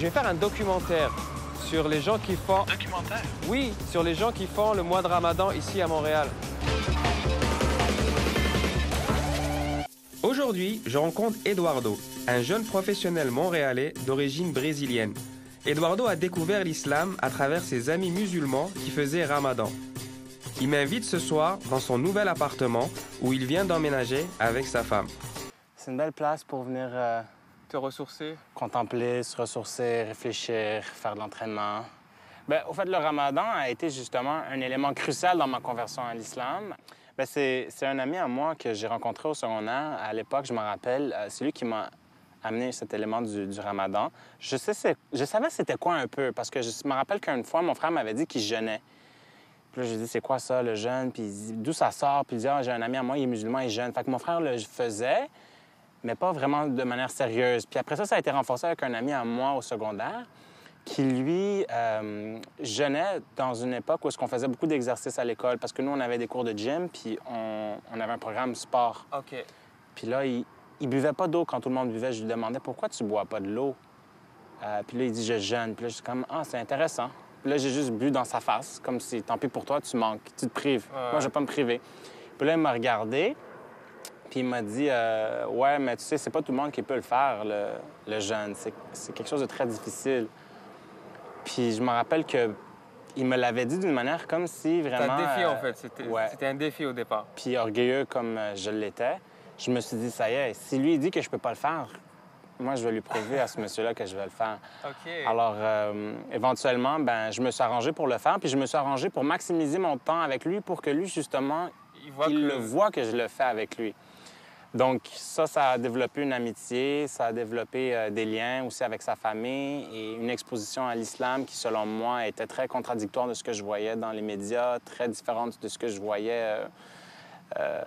vais faire un documentaire sur les gens qui font... Documentaire? Oui, sur les gens qui font le mois de Ramadan ici à Montréal. Aujourd'hui, je rencontre Eduardo, un jeune professionnel montréalais d'origine brésilienne. Eduardo a découvert l'islam à travers ses amis musulmans qui faisaient Ramadan. Il m'invite ce soir dans son nouvel appartement où il vient d'emménager avec sa femme. C'est une belle place pour venir Te ressourcer? contempler, se ressourcer, réfléchir, faire de l'entraînement. Au fait, le Ramadan a été justement un élément crucial dans ma conversion à l'islam. C'est un ami à moi que j'ai rencontré au secondaire. À l'époque, je me rappelle, c'est lui qui m'a amené cet élément du Ramadan. Je savais c'était quoi un peu, parce que je me rappelle qu'une fois, mon frère m'avait dit qu'il jeûnait. Puis là, j'ai dit, c'est quoi ça, le jeûne? Puis il dit, d'où ça sort? Puis il dit, ah, j'ai un ami à moi, il est musulman, il jeûne. Fait que mon frère le faisait, mais pas vraiment de manière sérieuse. Puis après ça a été renforcé avec un ami à moi au secondaire qui, lui, jeûnait dans une époque où on faisait beaucoup d'exercices à l'école, parce que nous, on avait des cours de gym, puis on avait un programme sport. OK. Puis là, il buvait pas d'eau quand tout le monde buvait. Je lui demandais, pourquoi tu bois pas de l'eau? Puis là, il dit, je jeûne. Puis là, je suis comme, ah, c'est intéressant. Puis là, j'ai juste bu dans sa face, comme si, tant pis pour toi, tu manques, tu te prives. Moi, je vais pas me priver. Puis là, il m'a regardé, puis il m'a dit, ouais, mais tu sais, c'est pas tout le monde qui peut le faire, le jeûne. C'est quelque chose de très difficile. Puis je me rappelle que il me l'avait dit d'une manière comme si vraiment... C'était un défi, en fait. C'était un défi au départ. Puis orgueilleux comme je l'étais, je me suis dit, ça y est, si lui, il dit que je peux pas le faire, moi, je vais lui prouver à ce monsieur-là que je vais le faire. OK. Alors, éventuellement, je me suis arrangé pour le faire, puis je me suis arrangé pour maximiser mon temps avec lui pour que lui, justement, il le voit que je le fais avec lui. Donc, ça a développé une amitié, ça a développé des liens aussi avec sa famille et une exposition à l'islam qui, selon moi, était très contradictoire de ce que je voyais dans les médias, très différente de ce que je voyais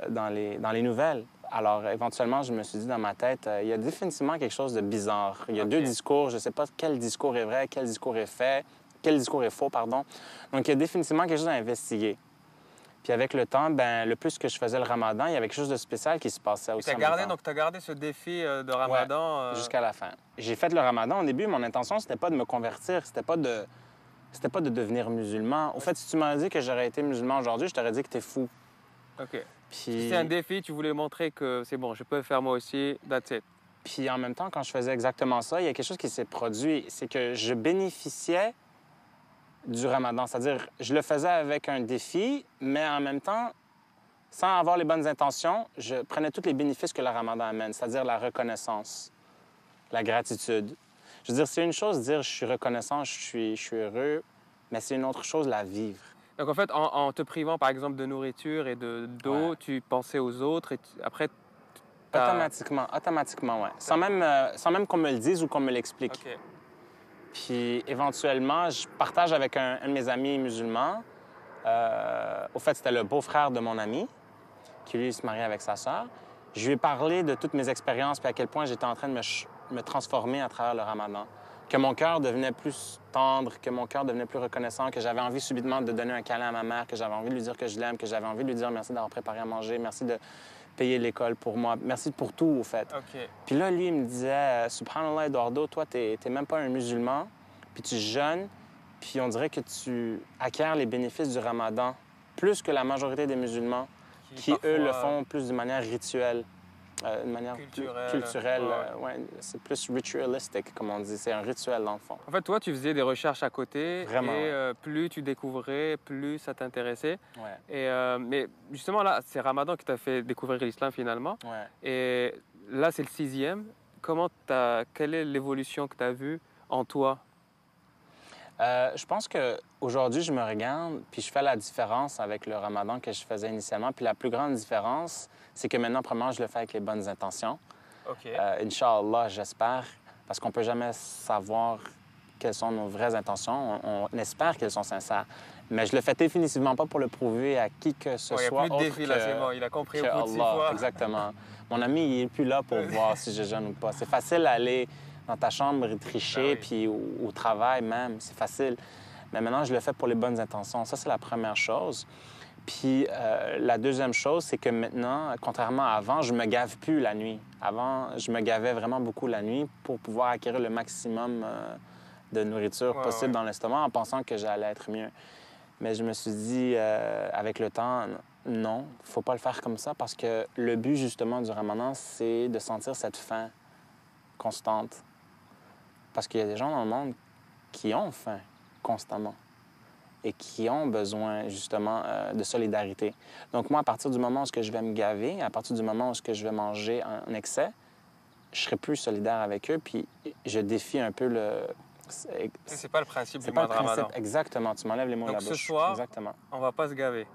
dans les nouvelles. Alors, éventuellement, je me suis dit dans ma tête, il y a définitivement quelque chose de bizarre. Il y a deux discours, je ne sais pas quel discours est vrai, quel discours est faux, pardon. Donc, il y a définitivement quelque chose à investiguer. Puis avec le temps, le plus que je faisais le Ramadan, il y avait quelque chose de spécial qui se passait aussi. Tu as gardé ce défi de Ramadan? Jusqu'à la fin. J'ai fait le Ramadan au début, mon intention, c'était pas de me convertir, c'était pas de devenir musulman. Au fait, si tu m'avais dit que j'aurais été musulman aujourd'hui, je t'aurais dit que t'es fou. OK. Puis... C'était un défi, tu voulais montrer que c'est bon, je peux le faire moi aussi, that's it. Puis en même temps, quand je faisais exactement ça, il y a quelque chose qui s'est produit, c'est que je bénéficiais du Ramadan. C'est-à-dire, je le faisais avec un défi, mais en même temps, sans avoir les bonnes intentions, je prenais tous les bénéfices que le Ramadan amène, c'est-à-dire la reconnaissance, la gratitude. Je veux dire, c'est une chose de dire je suis reconnaissant, je suis heureux, mais c'est une autre chose la vivre. Donc en fait, en te privant par exemple de nourriture et d'eau, tu pensais aux autres et après... Automatiquement, oui. Sans même qu'on me le dise ou qu'on me l'explique. OK. Puis éventuellement, je partage avec un de mes amis musulmans. Au fait, c'était le beau-frère de mon ami, qui lui se mariait avec sa sœur. Je lui ai parlé de toutes mes expériences puis à quel point j'étais en train de me transformer à travers le Ramadan. Que mon cœur devenait plus tendre, que mon cœur devenait plus reconnaissant, que j'avais envie subitement de donner un câlin à ma mère, que j'avais envie de lui dire que je l'aime, que j'avais envie de lui dire merci d'avoir préparé à manger, merci de payer l'école pour moi, merci pour tout, au fait. OK. Puis là, lui, il me disait, Subhanallah, Eduardo, toi, t'es même pas un musulman, puis tu jeûnes, puis on dirait que tu acquiers les bénéfices du Ramadan plus que la majorité des musulmans qui parfois, eux, le font plus de manière rituelle, de manière culturelle. Ouais. C'est plus ritualistic, comme on dit. C'est un rituel, dans le fond. En fait, toi, tu faisais des recherches à côté. Vraiment. Et plus tu découvrais, plus ça t'intéressait. Ouais. Et, mais justement, là, c'est Ramadan qui t'a fait découvrir l'islam finalement. Ouais. Et là, c'est le 6e. Quelle est l'évolution que tu as vue en toi? Je pense qu'aujourd'hui, je me regarde, puis je fais la différence avec le Ramadan que je faisais initialement. Puis la plus grande différence, c'est que maintenant, premièrement, je le fais avec les bonnes intentions. OK. Inch'Allah, j'espère, parce qu'on ne peut jamais savoir quelles sont nos vraies intentions. On espère qu'elles sont sincères. Mais je le fais définitivement pas pour le prouver à qui que ce soit. Il n'y a plus de défi, là, c'est bon. Il a compris au bout de 6 fois. Exactement. Mon ami, il n'est plus là pour voir si je jeûne ou pas. C'est facile d'aller dans ta chambre et tricher, puis au travail même, c'est facile. Mais maintenant, je le fais pour les bonnes intentions. Ça, c'est la première chose. Puis la deuxième chose, c'est que maintenant, contrairement à avant, je me gave plus la nuit. Avant, je me gavais vraiment beaucoup la nuit pour pouvoir acquérir le maximum de nourriture Ouais, possible ouais. dans l'estomac en pensant que j'allais être mieux. Mais je me suis dit, avec le temps, non, il ne faut pas le faire comme ça parce que le but, justement, du ramadan, c'est de sentir cette faim constante. Parce qu'il y a des gens dans le monde qui ont faim constamment et qui ont besoin, justement, de solidarité. Donc, moi, à partir du moment où je vais me gaver, à partir du moment où je vais manger en excès, je serai plus solidaire avec eux, puis je défie un peu le... C'est pas le principe C'est du pas mois le de principe, Ramadan. exactement. Tu m'enlèves les mots de Donc la ce bouche. soir, Exactement. on va pas se gaver.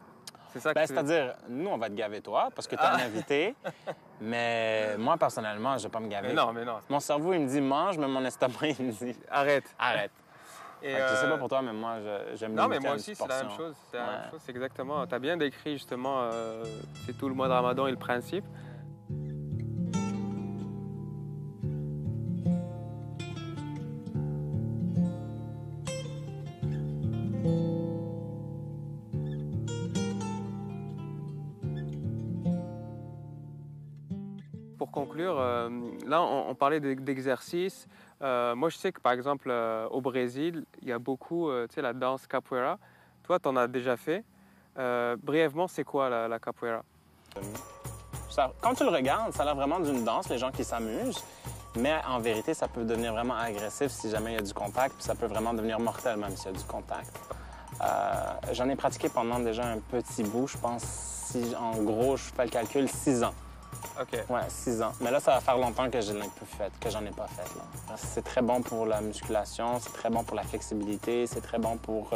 C'est ça que Ben, c'est-à-dire, nous, on va te gaver toi, parce que tu es un invité, mais moi, personnellement, je vais pas me gaver. Mais non. Mon cerveau, il me dit mange, mais mon estomac, il me dit Arrête. arrête. Et Fait que je sais pas pour toi, mais moi, j'aime non, mais limiter moi à une aussi, petite c'est la même portion. chose. C'est la Ouais. même chose, c'est exactement. Tu as bien décrit justement, c'est tout le mois de Ramadan et le principe. Pour conclure, là, on parlait d'exercice. Moi, je sais que, par exemple, au Brésil, il y a beaucoup, tu sais, la danse capoeira. Toi, tu en as déjà fait. Brièvement, c'est quoi la capoeira? Quand tu le regardes, ça a l'air vraiment d'une danse, les gens qui s'amusent, mais en vérité, ça peut devenir vraiment agressif si jamais il y a du contact, puis ça peut vraiment devenir mortel même s'il y a du contact. J'en ai pratiqué pendant déjà un petit bout, je pense, si, en gros, je fais le calcul, 6 ans. OK. Ouais, 6 ans. Mais là, ça va faire longtemps que je l'ai plus fait, que j'en ai pas fait. Là. C'est très bon pour la musculation, c'est très bon pour la flexibilité, c'est très bon pour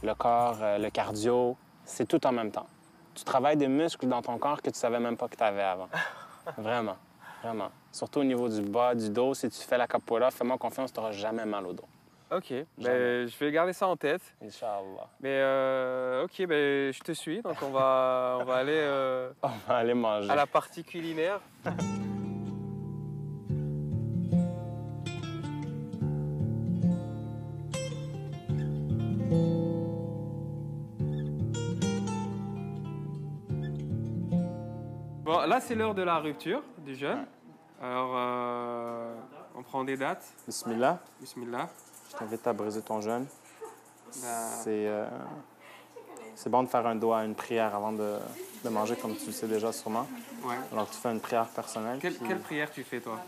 le corps, le cardio. C'est tout en même temps. Tu travailles des muscles dans ton corps que tu savais même pas que tu avais avant. Vraiment, vraiment. Surtout au niveau du bas, du dos. Si tu fais la capoeira, fais-moi confiance, tu n'auras jamais mal au dos. OK. Ben, je vais garder ça en tête. Inch'Allah. Mais OK, ben, je te suis. Donc, on va aller On va aller manger. à la partie culinaire. Bon, là, c'est l'heure de la rupture du jeûne. Alors, on prend des dates. Bismillah. Bismillah. Je t'invite à briser ton jeûne. Ben, C'est bon de faire un doigt, une prière avant de manger, comme tu le sais déjà sûrement. ouais. Alors, tu fais une prière personnelle. puis- Quelle prière tu fais, toi?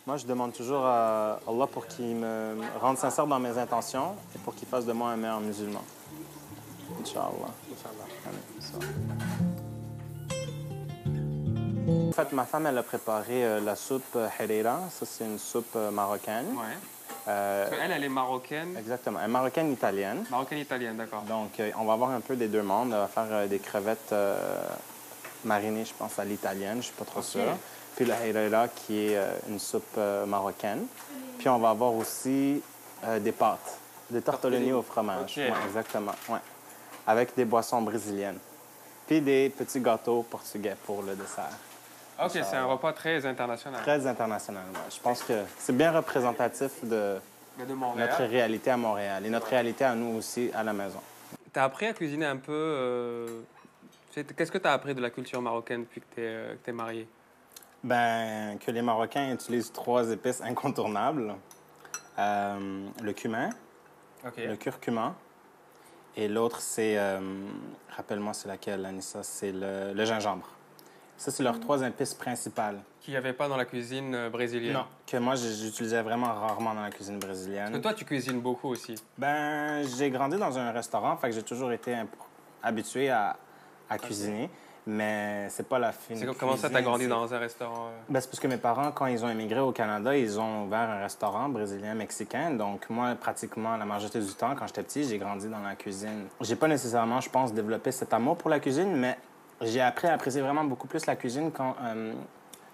Moi, je demande toujours à Allah pour qu'il me rende sincère dans mes intentions et pour qu'il fasse de moi un meilleur musulman. Inch'Allah. En fait, ma femme, elle a préparé la soupe harira. Ça, c'est une soupe marocaine. Ouais. Euh, Parce qu'elle, elle est marocaine. exactement. Elle est marocaine-italienne. Marocaine-italienne, d'accord. Donc, on va avoir un peu des deux mondes. On va faire des crevettes marinées, je pense, à l'italienne. Je ne suis pas trop Ok. sûr. Puis le harira, qui est une soupe marocaine. Puis on va avoir aussi des pâtes, des tortellini au fromage. Ok. Ouais, exactement, ouais. Avec des boissons brésiliennes. Puis des petits gâteaux portugais pour le dessert. OK, c'est un repas très international. Très international, ouais. Je pense que c'est bien représentatif de Mais de Montréal. notre réalité à Montréal et notre réalité à nous aussi à la maison. Tu as appris à cuisiner un peu... Qu'est-ce que tu as appris de la culture marocaine depuis que tu es marié? Ben, que les Marocains utilisent 3 épices incontournables. Le cumin, OK. le curcuma, et l'autre, c'est... rappelle-moi, c'est laquelle, Anissa? C'est le gingembre. Ça, c'est leurs 3 épices principales. Qu'il n'y avait pas dans la cuisine brésilienne. Non, que moi, j'utilisais vraiment rarement dans la cuisine Parce brésilienne. que toi, tu cuisines beaucoup aussi. Ben, j'ai grandi dans un restaurant, fait que j'ai toujours été habitué à cuisiner, mais c'est pas la fine Comment ça, tu as cuisine, grandi c'est- dans un restaurant? Ben, c'est parce que mes parents, quand ils ont émigré au Canada, ils ont ouvert un restaurant brésilien-mexicain. Donc, moi, pratiquement, la majorité du temps, quand j'étais petit, j'ai grandi dans la cuisine. J'ai pas nécessairement, je pense, développé cet amour pour la cuisine, mais j'ai appris à apprécier vraiment beaucoup plus la cuisine quand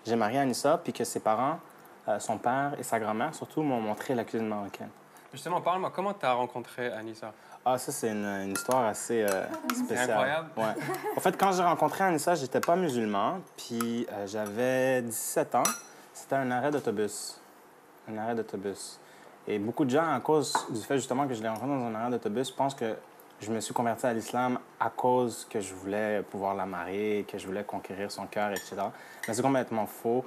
j'ai marié Anissa, puis que ses parents, son père et sa grand-mère, surtout, m'ont montré la cuisine marocaine. Justement, parle-moi, comment tu as rencontré Anissa? Ah, ça, c'est une histoire assez spéciale. incroyable. Ouais. En fait, quand j'ai rencontré Anissa, j'étais pas musulman, puis j'avais 17 ans. C'était un arrêt d'autobus. Un arrêt d'autobus. Et beaucoup de gens, à cause du fait justement que je l'ai rencontré dans un arrêt d'autobus, pensent que je me suis converti à l'islam à cause que je voulais pouvoir la marier, que je voulais conquérir son cœur, etc. Mais c'est complètement faux.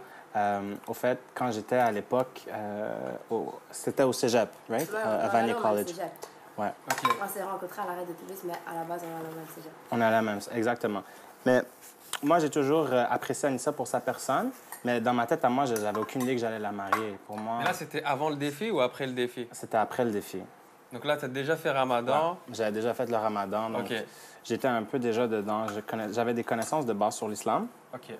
Au fait, quand j'étais à l'époque, c'était au cégep, right? À Vanier College. Ouais. Okay. On s'est rencontrés à l'arrêt d'autobus, mais à la base, on est à la même cégep. On est à la même, exactement. Mais moi, j'ai toujours apprécié Anissa pour sa personne, mais dans ma tête, à moi, j'avais aucune idée que j'allais la marier. Pour moi... Mais là, c'était avant le défi ou après le défi? C'était après le défi. Donc là, tu as déjà fait Ramadan? Ouais, j'avais déjà fait le Ramadan, donc j'étais un peu déjà dedans. J'avais des connaissances de base sur l'islam. OK.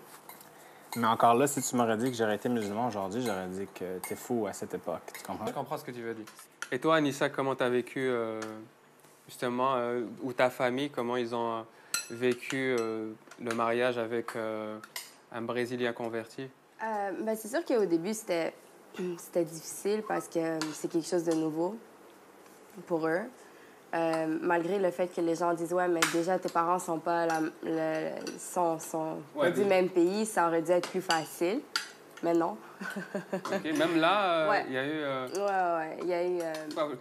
Mais encore là, si tu m'aurais dit que j'aurais été musulman aujourd'hui, j'aurais dit que t'es fou à cette époque. Tu comprends? Je comprends ce que tu veux dire. Et toi, Anissa, comment tu as vécu, justement, ou ta famille, comment ils ont vécu le mariage avec un Brésilien converti? Ben, c'est sûr qu'au début, c'était difficile parce que c'est quelque chose de nouveau pour eux. Malgré le fait que les gens disent « Ouais, mais déjà, tes parents sont pas du même pays, ça aurait dû être plus facile. » Mais non. OK. Même là, il y a eu... il y a eu...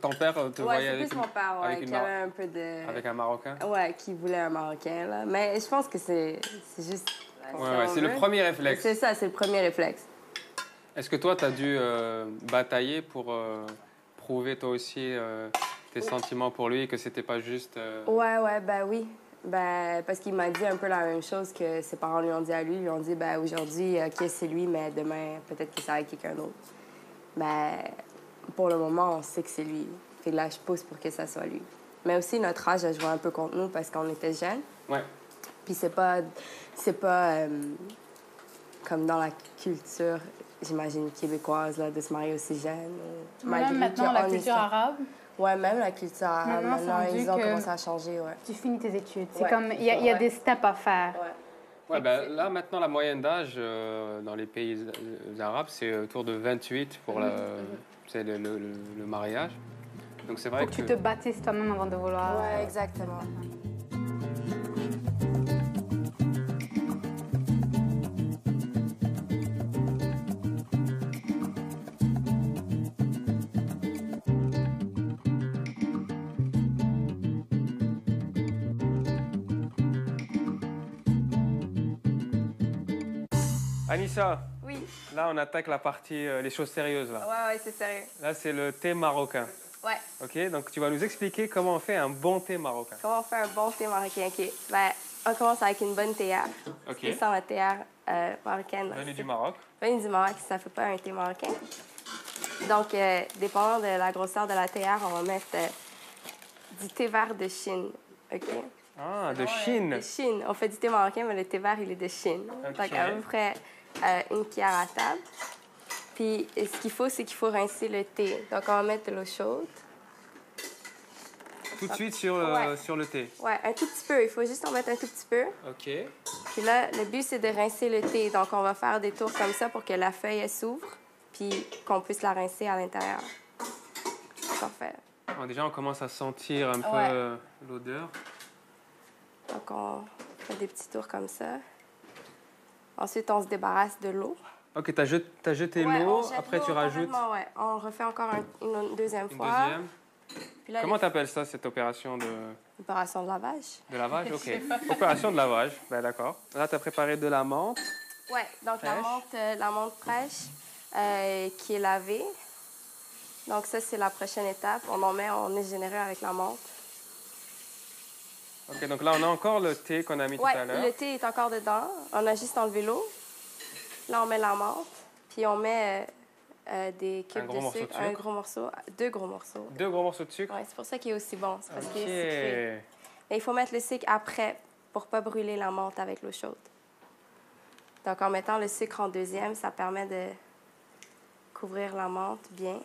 Ton père te voyait avec... c'est plus mon père, qui avait un peu de... Avec un Marocain? Ouais, qui voulait un Marocain, là. Mais je pense que c'est juste... c'est le premier réflexe. C'est ça, c'est le premier réflexe. Est-ce que toi, tu as dû batailler pour prouver toi aussi tes sentiments pour lui, que c'était pas juste... Oui. Ben, parce qu'il m'a dit un peu la même chose que ses parents lui ont dit à lui. Ils lui ont dit, ben, aujourd'hui, OK, c'est lui, mais demain, peut-être que ça va être quelqu'un d'autre. Ben, pour le moment, on sait que c'est lui. Fait que là, je pousse pour que ça soit lui. Mais aussi, notre âge a joué un peu contre nous parce qu'on était jeunes. Ouais. Puis c'est pas comme dans la culture, j'imagine, québécoise, là, de se marier aussi jeune. Même maintenant, la culture arabe. Ouais, même la culture arabe. Maintenant, ils ont commencé à changer, Tu finis tes études. C'est comme, il y a des steps à faire. Ouais, ben, là, maintenant, la moyenne d'âge dans les pays arabes, c'est autour de 28 pour le mariage. Donc, c'est vrai que tu te bâtisses toi-même avant de vouloir... Ouais, exactement. Anissa, oui. Là, on attaque la partie, les choses sérieuses. Là. Ouais, c'est sérieux. Là, c'est le thé marocain. Ouais. OK, donc tu vas nous expliquer comment on fait un bon thé marocain. Comment on fait un bon thé marocain, OK. Ben, on commence avec une bonne théière. OK. C'est ça, la théière marocaine. Venue du Maroc. Venue du Maroc, ça fait pas un thé marocain. Donc, dépendant de la grosseur de la théière, on va mettre du thé vert de Chine, OK? Ah, de Chine. De Chine. On fait du thé marocain, mais le thé vert, il est de Chine. OK. Donc, à peu près une cuillère à table. Puis, ce qu'il faut, c'est qu'il faut rincer le thé. Donc, on va mettre de l'eau chaude. Tout de suite sur le thé? Ouais, un tout petit peu. Il faut juste en mettre un tout petit peu. OK. Puis là, le but, c'est de rincer le thé. Donc, on va faire des tours comme ça pour que la feuille, elle s'ouvre, puis qu'on puisse la rincer à l'intérieur. Parfait. Alors, déjà, on commence à sentir un peu l'odeur. Donc, on fait des petits tours comme ça. Ensuite, on se débarrasse de l'eau. OK, t'as jeté l'eau, après tu rajoutes... Ouais, on refait encore une deuxième fois. Une deuxième. Puis là, comment t'appelles ça, cette opération de... Opération de lavage. De lavage, OK. Opération de lavage, ben d'accord. Là, t'as préparé de la menthe. Ouais, donc la menthe fraîche qui est lavée. Donc ça, c'est la prochaine étape. On est généreux avec la menthe. OK, donc là, on a encore le thé qu'on a mis tout à l'heure. Le thé est encore dedans. On a juste enlevé l'eau. Là, on met la menthe, puis on met des cubes de sucre. Un gros morceau. 2 gros morceaux. 2 gros morceaux de sucre? Oui, c'est pour ça qu'il est aussi bon. C'est parce qu'il est sucré. OK. Et il faut mettre le sucre après pour ne pas brûler la menthe avec l'eau chaude. Donc, en mettant le sucre en deuxième, ça permet de couvrir la menthe bien.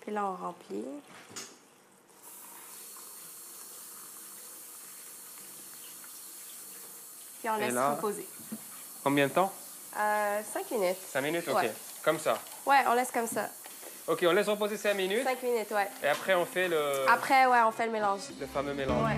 Puis là, on remplit. Puis on laisse reposer. Combien de temps? 5 minutes. 5 minutes, OK. Ouais. Comme ça? Ouais, on laisse comme ça. OK, on laisse reposer 5 minutes. 5 minutes, ouais. Et après, on fait le... Après, ouais, on fait le mélange. Le fameux mélange. Ouais.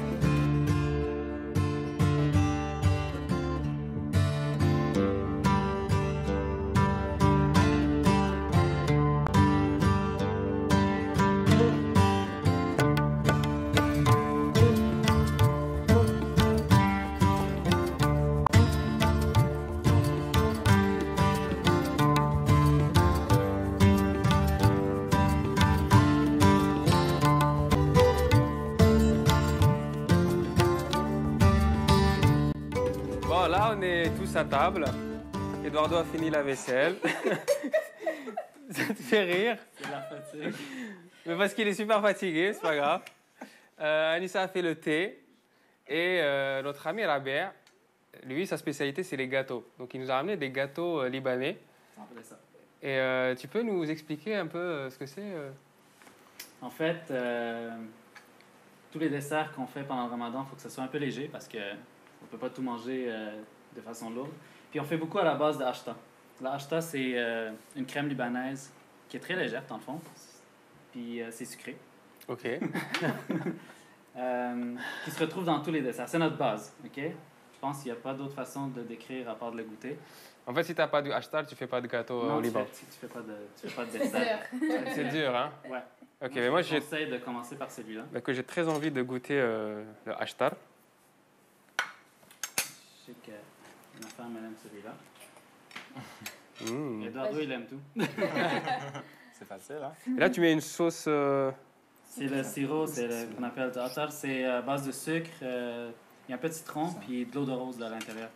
on est tous à table. Eduardo a fini la vaisselle. Ça te fait rire? C'est la fatigue. Mais parce qu'il est super fatigué, c'est pas grave. Anissa a fait le thé. Et notre ami Rabia, lui, sa spécialité, c'est les gâteaux. Donc, il nous a ramené des gâteaux libanais. On appelait ça. Et tu peux nous expliquer un peu ce que c'est En fait, tous les desserts qu'on fait pendant le ramadan, il faut que ça soit un peu léger parce qu'on ne peut pas tout manger de façon lourde. Puis on fait beaucoup à la base de ashta. La ashta, c'est une crème libanaise qui est très légère, dans le fond. Puis c'est sucré. OK. Qui se retrouve dans tous les desserts. C'est notre base, OK? Je pense qu'il n'y a pas d'autre façon de décrire à part de le goûter. En fait, si tu n'as pas du ashtar, tu fais pas de gâteau Non, au Liban. tu fais pas de dessert. C'est dur, hein? Ouais. OK, mais moi, je conseille de commencer par celui-là. j'ai très envie de goûter le ashtar. Je sais que ma femme, elle aime celui-là. Mmh. Eduardo, il aime tout. C'est facile, hein? Et là, tu mets une sauce... C'est le sirop, qu'on appelle za'atar. C'est à base de sucre. Il y a un peu de citron, puis de l'eau de rose à l'intérieur.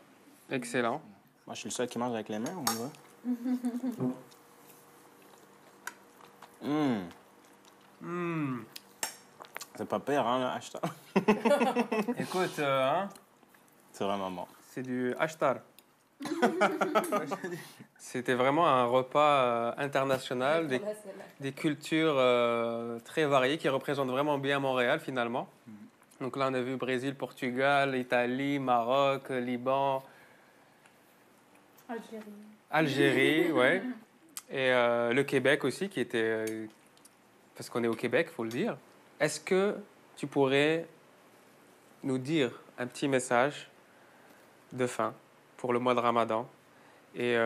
Excellent. Moi, je suis le seul qui mange avec les mains, on y va. C'est pas pire, hein, le ashtar? Écoute, hein, C'est vraiment bon. c'est du ashtar. C'était vraiment un repas international, des cultures très variées qui représentent vraiment bien Montréal, finalement. Donc là, on a vu Brésil, Portugal, Italie, Maroc, Liban... Algérie, ouais. Et le Québec aussi, qui était... parce qu'on est au Québec, il faut le dire. Est-ce que tu pourrais nous dire un petit message de fin pour le mois de Ramadan? Et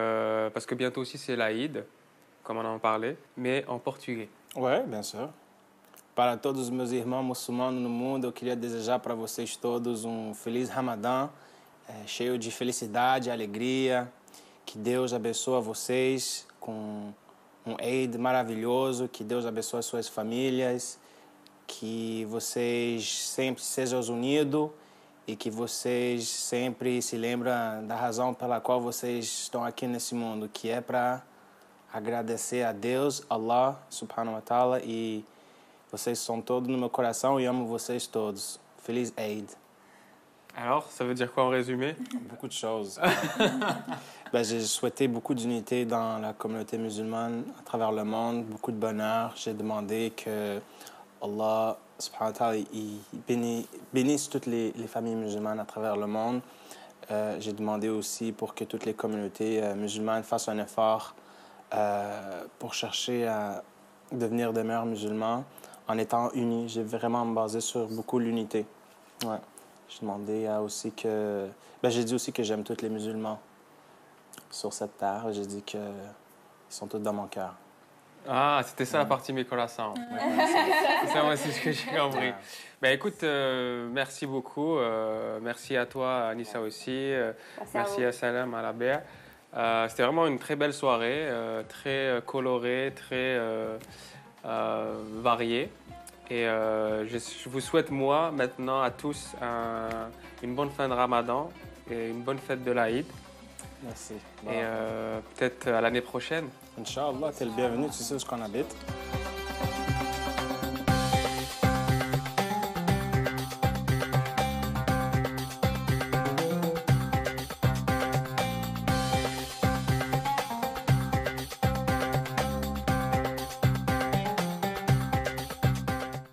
parce que bientôt aussi, c'est l'Aïd, comme on en parlait, mais en portugais. Ouais, bien sûr. Para todos os meus irmãos muçulmanos no mundo, eu queria desejar para vocês todos feliz Ramadã, cheio de felicidade e alegria. Que Deus abençoe vocês com Eid maravilhoso, que Deus abençoe suas famílias, que vocês sempre sejam unidos e que vocês sempre se lembram da razão pela qual vocês estão aqui nesse mundo, que é para agradecer a Deus, Allah, subhanahu wa ta'ala, e vocês sont todos no meu coração e amo vocês todos. Feliz Eid. Alors, ça veut dire quoi en résumé? Beaucoup de choses. J'ai souhaité beaucoup d'unité dans la communauté musulmane à travers le monde, beaucoup de bonheur. J'ai demandé que Allah subhanahu wa ta'ala, il bénisse toutes les familles musulmanes à travers le monde. J'ai demandé aussi pour que toutes les communautés musulmanes fassent un effort pour chercher à devenir des meilleurs musulmans en étant unis. J'ai vraiment basé sur beaucoup l'unité. Ouais. J'ai demandé aussi que... j'ai dit aussi que j'aime tous les musulmans sur cette terre. J'ai dit qu'ils sont tous dans mon cœur. Ah, c'était ça la partie mes coraçons. C'est ça, moi, c'est ce que j'ai compris. Écoute, merci beaucoup. Merci à toi, Anissa aussi. Merci à Salam, à la Béa. C'était vraiment une très belle soirée, très colorée, très variée. Et je vous souhaite, moi, maintenant, à tous, une bonne fin de Ramadan et une bonne fête de l'Aïd. Merci. Et peut-être à l'année prochaine. Inch'Allah, t'es le bienvenu, tu sais où est-ce qu'on habite.